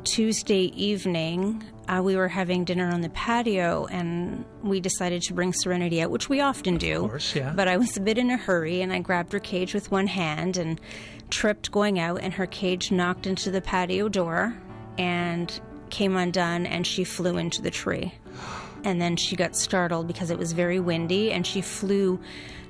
Tuesday evening, we were having dinner on the patio, and we decided to bring Serenity out, which we often do. Of course, yeah. But I was a bit in a hurry, and I grabbed her cage with one hand and tripped going out, and her cage knocked into the patio door and came undone, and she flew into the tree. And then she got startled because it was very windy, and she flew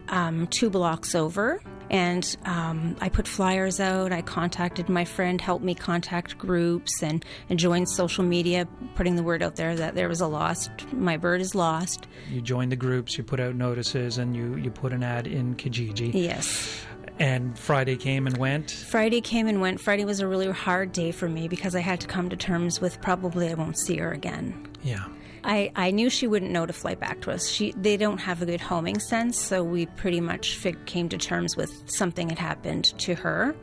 2 blocks over. And I put flyers out. I contacted my friend, helped me contact groups, and joined social media, putting the word out there that there was a lost, my bird is lost. You joined the groups, you put out notices, and you put an ad in Kijiji. Yes. And Friday came and went? Friday came and went. Friday was a really hard day for me because I had to come to terms with probably I won't see her again. Yeah. I knew she wouldn't know to fly back to us. They don't have a good homing sense, so we pretty much came to terms with something had happened to her.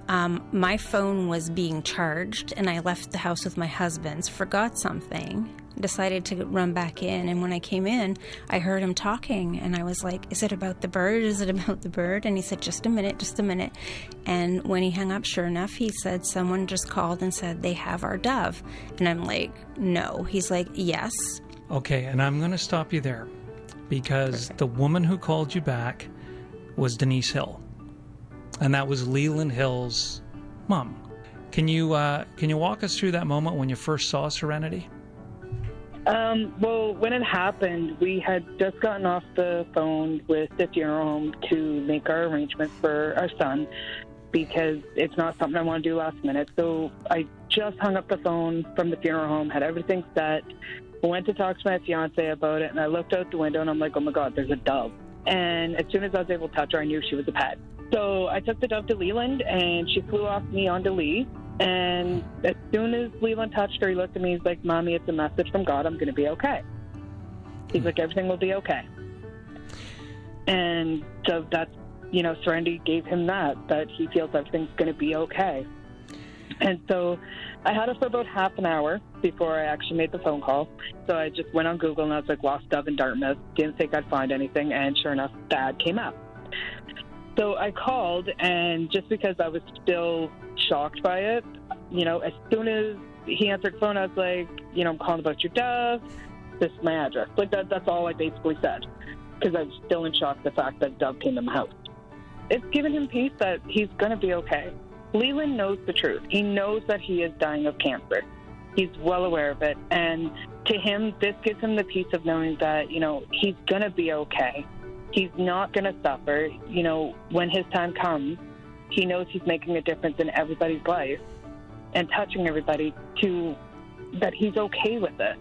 My phone was being charged, and I left the house with my husband's, forgot something, decided to run back in, and when I came in, I heard him talking, and I was like, is it about the bird? Is it about the bird? And he said, just a minute. And when he hung up, sure enough, he said, someone just called and said they have our dove. And I'm like, no. He's like, yes. Okay, and I'm going to stop you there because the woman who called you back was Denise Hill, and that was Leeland Hill's mom. Can you walk us through that moment when you first saw Serenity? Well, when it happened, we had just gotten off the phone with the funeral home to make our arrangements for our son because it's not something I want to do last minute. So I just hung up the phone from the funeral home, had everything set, went to talk to my fiance about it, and I looked out the window and I'm like, oh my God, there's a dove. And as soon as I was able to touch her, I knew she was a pet. So I took the dove to Leeland, and she flew off me onto Lee. And as soon as Leeland touched her, he looked at me, he's like, Mommy, it's a message from God. I'm going to be okay. He's like, everything will be okay. And so that's, Serenity gave him that he feels everything's going to be okay. And so I had it for about half an hour before I actually made the phone call. So I just went on Google and I was like, lost dove in Dartmouth. Didn't think I'd find anything. And sure enough, the ad came up. So I called, and just because I was still shocked by it, as soon as he answered the phone, I was like, I'm calling about your dove. This is my address. Like that's all I basically said, because I was still in shock the fact that dove came in the house. It's given him peace that he's going to be okay. Leland knows the truth. He knows that he is dying of cancer. He's well aware of it. And to him, this gives him the peace of knowing that, he's going to be okay. He's not going to suffer. When his time comes, he knows he's making a difference in everybody's life and touching everybody that he's okay with it.